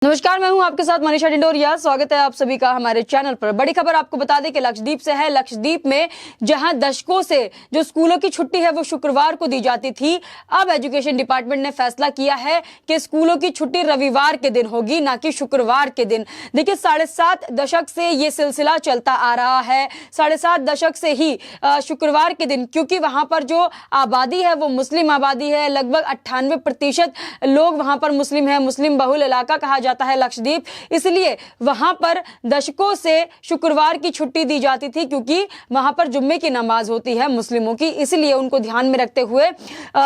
नमस्कार, मैं हूं आपके साथ मनीषा डिंडोरिया। स्वागत है आप सभी का हमारे चैनल पर। बड़ी खबर आपको बता दें कि लक्षद्वीप से है। लक्षद्वीप में जहां दशकों से जो स्कूलों की छुट्टी है वो शुक्रवार को दी जाती थी, अब एजुकेशन डिपार्टमेंट ने फैसला किया है कि स्कूलों की छुट्टी रविवार के दिन होगी, ना कि शुक्रवार के दिन। देखिए, 7.5 दशक से ये सिलसिला चलता आ रहा है। 7.5 दशक से ही शुक्रवार के दिन, क्योंकि वहां पर जो आबादी है वो मुस्लिम आबादी है। लगभग 98% लोग वहां पर मुस्लिम है। मुस्लिम बहुल इलाका कहा जाता है लक्षद्वीप, इसलिए वहां पर दशकों से शुक्रवार की छुट्टी दी जाती थी, क्योंकि वहां पर जुम्मे की नमाज होती है मुस्लिमों की, इसलिए उनको ध्यान में रखते हुए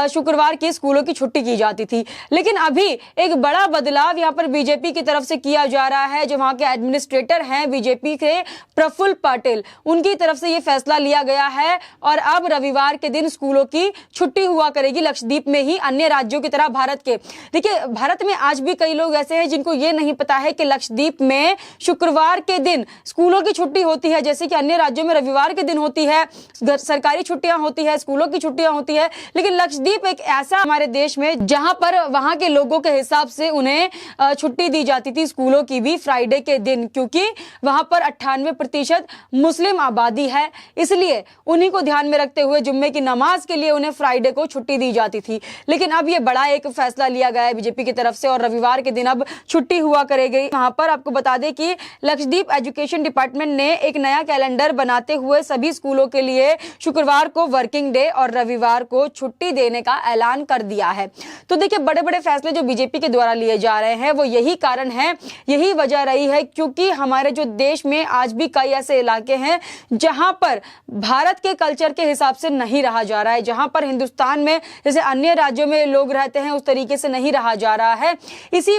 शुक्रवार की स्कूलों की छुट्टी की जाती थी। लेकिन अभी एक बड़ा बदलाव यहां पर बीजेपी की तरफ से किया जा रहा है। जो वहां के एडमिनिस्ट्रेटर हैं बीजेपी के प्रफुल्ल पटेल, उनकी तरफ से यह फैसला लिया गया है और अब रविवार के दिन स्कूलों की छुट्टी हुआ करेगी लक्षद्वीप में ही, अन्य राज्यों की तरह भारत के। देखिए, भारत में आज भी कई लोग ऐसे हैं जिनको ये नहीं पता है कि लक्षद्वीप में शुक्रवार के दिन स्कूलों की छुट्टी होती है, जैसे कि अन्य राज्यों में रविवार के दिन होती है, सरकारी छुट्टियां होती है, स्कूलों की छुट्टियां होती है। लेकिन लक्षद्वीप एक ऐसा हमारे देश में जहां पर वहां के लोगों के हिसाब से उन्हें छुट्टी दी जाती थी स्कूलों की भी फ्राइडे के दिन, क्योंकि वहां पर 98% मुस्लिम आबादी है, इसलिए उन्हीं को ध्यान में रखते हुए जुम्मे की नमाज के लिए उन्हें फ्राइडे को छुट्टी दी जाती थी। लेकिन अब यह बड़ा एक फैसला लिया गया है बीजेपी की तरफ से और रविवार के दिन अब छुट्टी हुआ करेगी। वहां पर आपको बता दें कि लक्षद्वीप एजुकेशन डिपार्टमेंट ने एक नया कैलेंडर बनाते हुए सभी स्कूलों के लिए शुक्रवार को वर्किंग डे और रविवार को छुट्टी देने का ऐलान कर दिया है। तो देखिए, बड़े बड़े फैसले जो बीजेपी के द्वारा लिए जा रहे हैं वो यही कारण है, यही वजह रही है, क्योंकि हमारे जो देश में आज भी कई ऐसे इलाके हैं जहां पर भारत के कल्चर के हिसाब से नहीं रहा जा रहा है, जहां पर हिंदुस्तान में जैसे अन्य राज्यों में लोग रहते हैं उस तरीके से नहीं रहा जा रहा है। इसी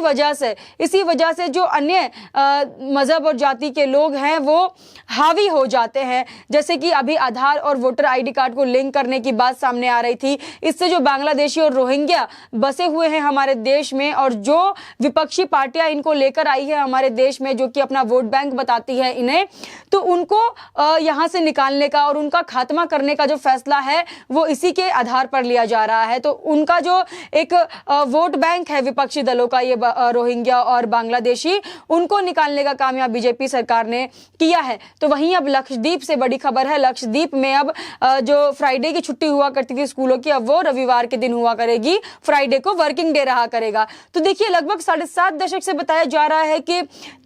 वजह से जो अन्य मजहब और जाति के लोग हैं वो हावी हो जाते हैं। जैसे कि अभी आधार और वोटर आईडी कार्ड को लिंक करने की बात सामने आ रही थी, इससे जो बांग्लादेशी और रोहिंग्या बसे हुए हैं हमारे देश में और जो विपक्षी पार्टियां इनको लेकर आई है हमारे देश में, जो कि अपना वोट बैंक बताती है इन्हें, तो उनको यहां से निकालने का और उनका खात्मा करने का जो फैसला है वो इसी के आधार पर लिया जा रहा है। तो उनका जो एक वोट बैंक है विपक्षी दलों का, ये रोहिंग्या और बांग्लादेशी, उनको निकालने का काम यहाँ बीजेपी सरकार ने किया है। तो वहीं अब लक्षद्वीप से बड़ी खबर है, लक्षद्वीप में अब जो फ्राइडे की छुट्टी हुआ करती थी स्कूलों की, अब वो रविवार के दिन हुआ करेगी, फ्राइडे को वर्किंग डे रहा करेगा। तो देखिए, लगभग 7.5 दशक से बताया जा रहा है कि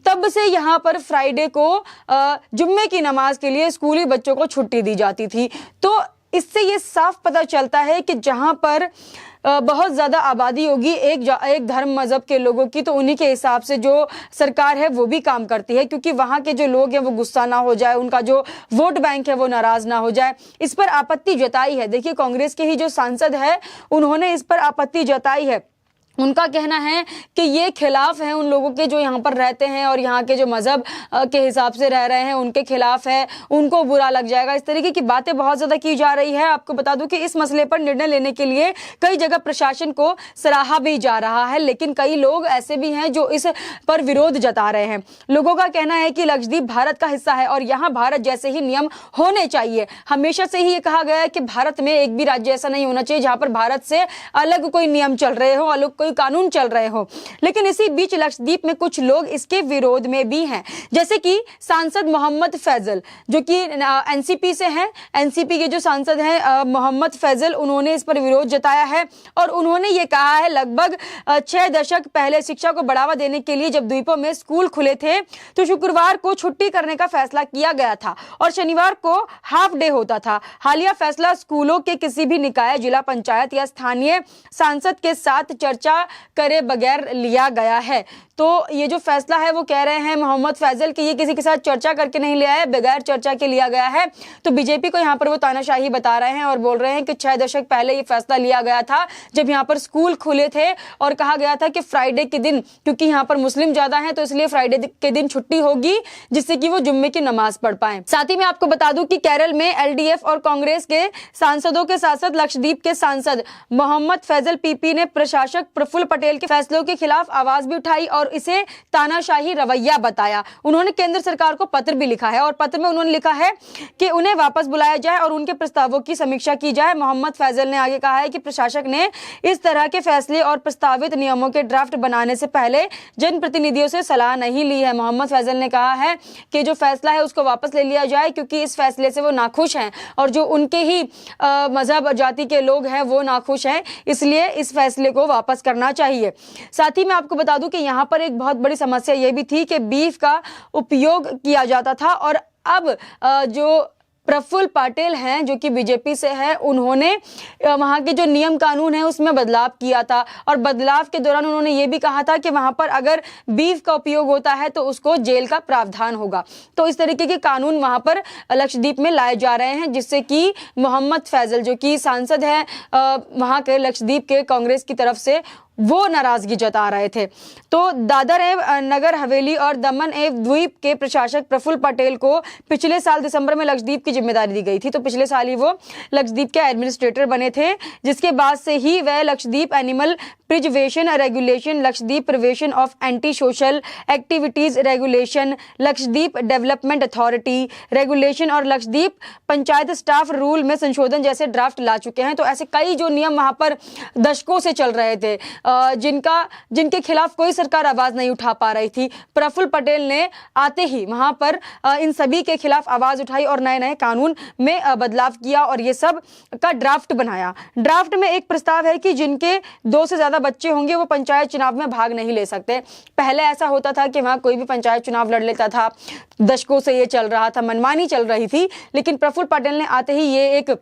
तब से यहाँ पर फ्राइडे को जुम्मे की नमाज के लिए स्कूली बच्चों को छुट्टी दी जाती थी। तो इससे ये साफ पता चलता है कि जहां पर बहुत ज्यादा आबादी होगी एक धर्म मजहब के लोगों की, तो उन्हीं के हिसाब से जो सरकार है वो भी काम करती है, क्योंकि वहां के जो लोग हैं वो गुस्सा ना हो जाए, उनका जो वोट बैंक है वो नाराज ना हो जाए। इस पर आपत्ति जताई है। देखिए, कांग्रेस के ही जो सांसद है उन्होंने इस पर आपत्ति जताई है। उनका कहना है कि ये खिलाफ है उन लोगों के जो यहाँ पर रहते हैं और यहाँ के जो मजहब के हिसाब से रह रहे हैं उनके खिलाफ है, उनको बुरा लग जाएगा। इस तरीके की बातें बहुत ज्यादा की जा रही है। आपको बता दूं कि इस मसले पर निर्णय लेने के लिए कई जगह प्रशासन को सराहा भी जा रहा है, लेकिन कई लोग ऐसे भी हैं जो इस पर विरोध जता रहे हैं। लोगों का कहना है कि लक्षद्वीप भारत का हिस्सा है और यहाँ भारत जैसे ही नियम होने चाहिए। हमेशा से ही ये कहा गया है कि भारत में एक भी राज्य ऐसा नहीं होना चाहिए जहां पर भारत से अलग कोई नियम चल रहे हो, अलग कोई कानून चल रहे हो। लेकिन इसी बीच लक्षद्वीप में कुछ लोग इसके विरोध में भी हैं, जैसे कि सांसद मोहम्मद फैजल, जो कि एनसीपी से हैं। एनसीपी के जो सांसद हैं मोहम्मद फैजल, उन्होंने इस पर विरोध जताया है और उन्होंने ये कहा है लगभग 6 दशक पहले शिक्षा को बढ़ावा देने के लिए जब द्वीपों में स्कूल खुले थे तो शुक्रवार को छुट्टी करने का फैसला किया गया था और शनिवार को हाफ डे होता था। हालिया फैसला स्कूलों के किसी भी निकाय, जिला पंचायत या स्थानीय सांसद के साथ चर्चा करे बगैर लिया गया है। तो ये जो फैसला है वो कह रहे हैं मोहम्मद फैजल कि ये किसी के साथ चर्चा करके नहीं लिया है, बगैर चर्चा के लिया गया है। तो बीजेपी को यहाँ पर वो तानाशाही बता रहे हैं और बोल रहे हैं कि 6 दशक पहले ये फैसला लिया गया था जब यहाँ पर स्कूल खुले थे और कहा गया था कि फ्राइडे के दिन, क्योंकि यहाँ पर मुस्लिम ज्यादा हैं तो इसलिए फ्राइडे के दिन छुट्टी होगी जिससे कि वो जुम्मे की नमाज पढ़ पाए। साथ ही मैं आपको बता दूं कि केरल में एलडीएफ और कांग्रेस के सांसदों के साथ साथ लक्षद्वीप के सांसद मोहम्मद फैजल पीपी ने प्रशासक प्रफुल्ल पटेल के फैसलों के खिलाफ आवाज भी उठाई और इसे तानाशाही रवैया बताया। उन्होंने केंद्र सरकार को पत्र भी लिखा है और पत्र में उन्होंने लिखा है कि उन्हें वापस बुलाया जाए और उनके प्रस्तावों की समीक्षा की जाए। मोहम्मद फैजल ने आगे कहा है कि प्रशासक ने इस तरह के फैसले और प्रस्तावित नियमों के ड्राफ्ट बनाने से पहले जनप्रतिनिधियों से सलाह नहीं ली है। मोहम्मद फैजल ने कहा है कि जो फैसला है उसको वापस ले लिया जाए, क्योंकि इस फैसले से वो नाखुश हैं और जो उनके ही मजहब और जाति के लोग हैं वो नाखुश हैं, इसलिए इस फैसले को वापस करना चाहिए। साथ ही मैं आपको बता दूं कि यहाँ पर एक बहुत बड़ी समस्या ये भी थी कि बीफ का उपयोग किया जाता था और अब जो प्रफुल्ल पटेल हैं जो कि बीजेपी से है, उन्होंने वहाँ के जो नियम कानून है उसमें बदलाव किया था और बदलाव के दौरान उन्होंने ये भी कहा था कि वहाँ पर अगर बीफ का उपयोग होता है तो उसको जेल का प्रावधान होगा। तो इस तरीके के कानून वहाँ पर लक्षद्वीप में लाए जा रहे हैं, जिससे कि मोहम्मद फैजल जो कि सांसद है वहाँ के लक्षद्वीप के कांग्रेस की तरफ से, वो नाराजगी जता रहे थे। तो दादर एवं नगर हवेली और दमन एवं द्वीप के प्रशासक प्रफुल्ल पटेल को पिछले साल दिसंबर में लक्षद्वीप की जिम्मेदारी दी गई थी। तो पिछले साल ही वो लक्षद्वीप के एडमिनिस्ट्रेटर बने थे, जिसके बाद से ही वह Lakshadweep animal preservation regulation, Lakshadweep prevention of anti social activities regulation, Lakshadweep development authority regulation और लक्षद्वीप पंचायत स्टाफ रूल में संशोधन जैसे ड्राफ्ट ला चुके हैं। तो ऐसे कई जो नियम वहां पर दशकों से चल रहे थे, जिनके खिलाफ कोई सरकार आवाज नहीं उठा पा रही थी, प्रफुल्ल पटेल ने आते ही वहां पर इन सभी के खिलाफ आवाज उठाई और नए नए कानून में बदलाव किया और ये सब का ड्राफ्ट बनाया। ड्राफ्ट में एक प्रस्ताव है कि जिनके 2 से ज्यादा बच्चे होंगे वो पंचायत चुनाव में भाग नहीं ले सकते। पहले ऐसा होता था कि वहां कोई भी पंचायत चुनाव लड़ लेता था, दशकों से ये चल रहा था, मनमानी चल रही थी, लेकिन प्रफुल्ल पटेल ने आते ही ये एक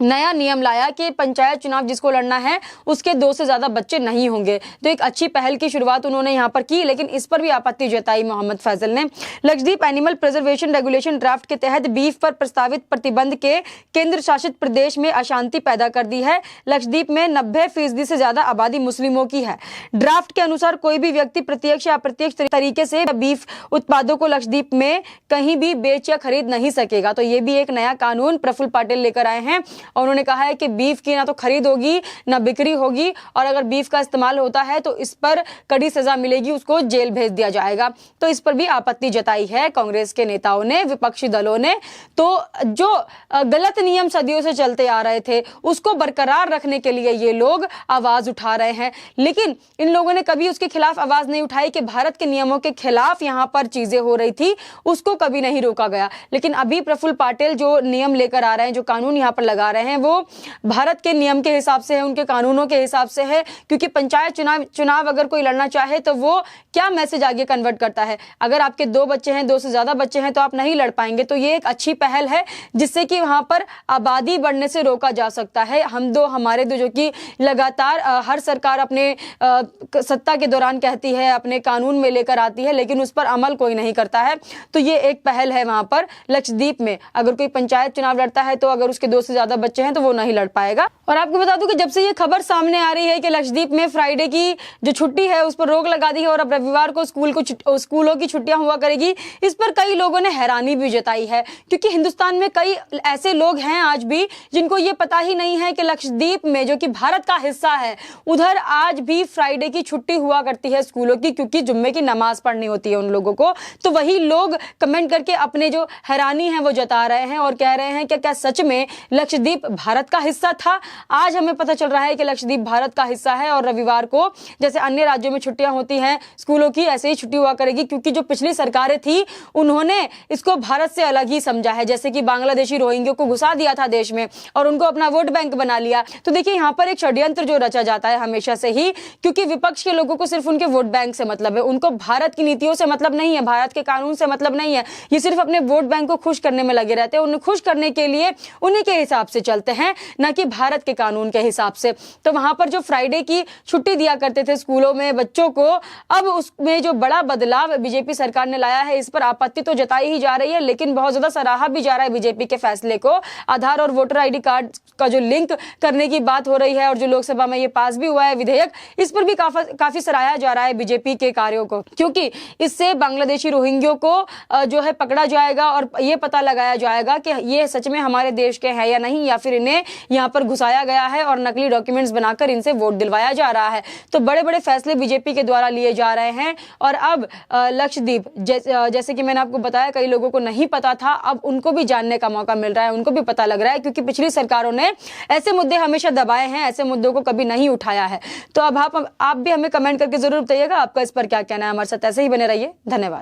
नया नियम लाया कि पंचायत चुनाव जिसको लड़ना है उसके 2 से ज्यादा बच्चे नहीं होंगे। तो एक अच्छी पहल की शुरुआत उन्होंने यहाँ पर की, लेकिन इस पर भी आपत्ति जताई मोहम्मद फैजल ने। Lakshadweep animal preservation regulation draft के तहत बीफ पर प्रस्तावित प्रतिबंध के केंद्र शासित प्रदेश में अशांति पैदा कर दी है। लक्षद्वीप में 90% से ज्यादा आबादी मुस्लिमों की है। ड्राफ्ट के अनुसार कोई भी व्यक्ति प्रत्यक्ष या अप्रत्यक्ष तरीके से बीफ उत्पादों को लक्षद्वीप में कहीं भी बेच या खरीद नहीं सकेगा। तो ये भी एक नया कानून प्रफुल्ल पटेल लेकर आए हैं और उन्होंने कहा है कि बीफ की ना तो खरीद होगी ना बिक्री होगी और अगर बीफ का इस्तेमाल होता है तो इस पर कड़ी सजा मिलेगी, उसको जेल भेज दिया जाएगा। तो इस पर भी आपत्ति जताई है कांग्रेस के नेताओं ने, विपक्षी दलों ने। तो जो गलत नियम सदियों से चलते आ रहे थे उसको बरकरार रखने के लिए ये लोग आवाज उठा रहे हैं, लेकिन इन लोगों ने कभी उसके खिलाफ आवाज नहीं उठाई कि भारत के नियमों के खिलाफ यहाँ पर चीजें हो रही थी, उसको कभी नहीं रोका गया। लेकिन अभी प्रफुल्ल पटेल जो नियम लेकर आ रहे हैं, जो कानून यहाँ पर लगा रहे हैं, वो भारत के नियम के हिसाब से है, उनके कानूनों के हिसाब से है, क्योंकि पंचायत चुनाव अगर कोई लड़ना चाहे तो वो क्या मैसेज आगे कन्वर्ट करता है। अगर आपके 2 बच्चे हैं, 2 से ज्यादा बच्चे हैं तो आप नहीं लड़ पाएंगे। तो ये एक अच्छी पहल है जिससे कि वहां पर आबादी बढ़ने से रोका जा सकता है। हम दो हमारे दो, जो कि लगातार हर सरकार अपने सत्ता के दौरान कहती है, अपने कानून में लेकर आती है, लेकिन उस पर अमल कोई नहीं करता है। तो ये एक पहल है वहां पर लक्षद्वीप में। अगर कोई पंचायत चुनाव लड़ता है तो अगर उसके 2 से ज्यादा बच्चे हैं तो वो नहीं लड़ पाएगा। और आपको बता दूं कि जब से ये खबर सामने आ रही है कि लक्षद्वीप में फ्राइडे की जो छुट्टी है उस पर रोक लगा दी है और अब रविवार को स्कूलों की छुट्टियां हुआ करेगी, इस पर कई लोगों ने हैरानी भी जताई है, क्योंकि हिंदुस्तान में कई ऐसे लोग हैं आज भी जिनको ये पता ही नहीं है कि लक्षद्वीप में, जो कि भारत का हिस्सा है, उधर आज भी फ्राइडे की छुट्टी हुआ करती है स्कूलों की, क्योंकि जुम्मे की नमाज पढ़नी होती है उन लोगों को। तो वही लोग कमेंट करके अपने जो हैरानी है वो जता रहे हैं और कह रहे हैं कि क्या सच में लक्षद्वीप भारत का हिस्सा था। आज हमें पता चल रहा है कि लक्षद्वीप भारत का हिस्सा है और रविवार को जैसे अन्य राज्यों में छुट्टियां होती हैं स्कूलों की, ऐसे ही छुट्टी हुआ करेगी, क्योंकि जो पिछली सरकारें थी उन्होंने इसको भारत से अलग ही समझा है। जैसे कि बांग्लादेशी रोहिंग्यों को घुसा दिया था देश में और उनको अपना वोट बैंक बना लिया। तो देखिए यहाँ पर एक षड्यंत्र जो रचा जाता है हमेशा से ही, क्योंकि विपक्ष के लोगों को सिर्फ उनके वोट बैंक से मतलब है, उनको भारत की नीतियों से मतलब नहीं है, भारत के कानून से मतलब नहीं है। ये सिर्फ अपने वोट बैंक को खुश करने में लगे रहते हैं, उन्हें खुश करने के लिए उन्हीं के हिसाब से चलते हैं, न कि भारत के कानून के हिसाब से। तो वहां पर जो फ्राइडे की छुट्टी दिया करते थे स्कूलों में बच्चों को, अब उसमें जो बड़ा बदलाव बीजेपी सरकार ने लाया है, इस पर आपत्ति तो जताई ही जा रही है, लेकिन बहुत ज्यादा सराहा भी जा रहा है बीजेपी के फैसले को। आधार और वोटर आईडी कार्ड का जो लिंक करने की बात हो रही है और जो लोकसभा में ये पास भी हुआ है विधेयक, इस पर भी काफी सराहा जा रहा है बीजेपी के कार्यों को, क्योंकि इससे बांग्लादेशी रोहिंग्यों को जो है पकड़ा जाएगा और ये पता लगाया जाएगा कि ये सच में हमारे देश के हैं या नहीं, या फिर इन्हें यहाँ पर घुसाया गया है और नकली डॉक्यूमेंट्स बनाकर इनसे वोट दिलवाया जा रहा है। तो बड़े बड़े फैसले बीजेपी के द्वारा लिए जा रहे हैं और अब लक्षद्वीप जैसे कि मैंने आपको बताया कई लोगों को नहीं पता था, अब उनको भी जानने का मौका मिल रहा है, उनको भी पता लग रहा है, क्योंकि पिछली सरकारों ने ऐसे मुद्दे हमेशा दबाए हैं, ऐसे मुद्दों को कभी नहीं उठाया है। तो अब आप भी हमें कमेंट करके जरूर बताइएगा आपका इस पर क्या कहना है। हमारे साथ ऐसे ही बने रहिए। धन्यवाद।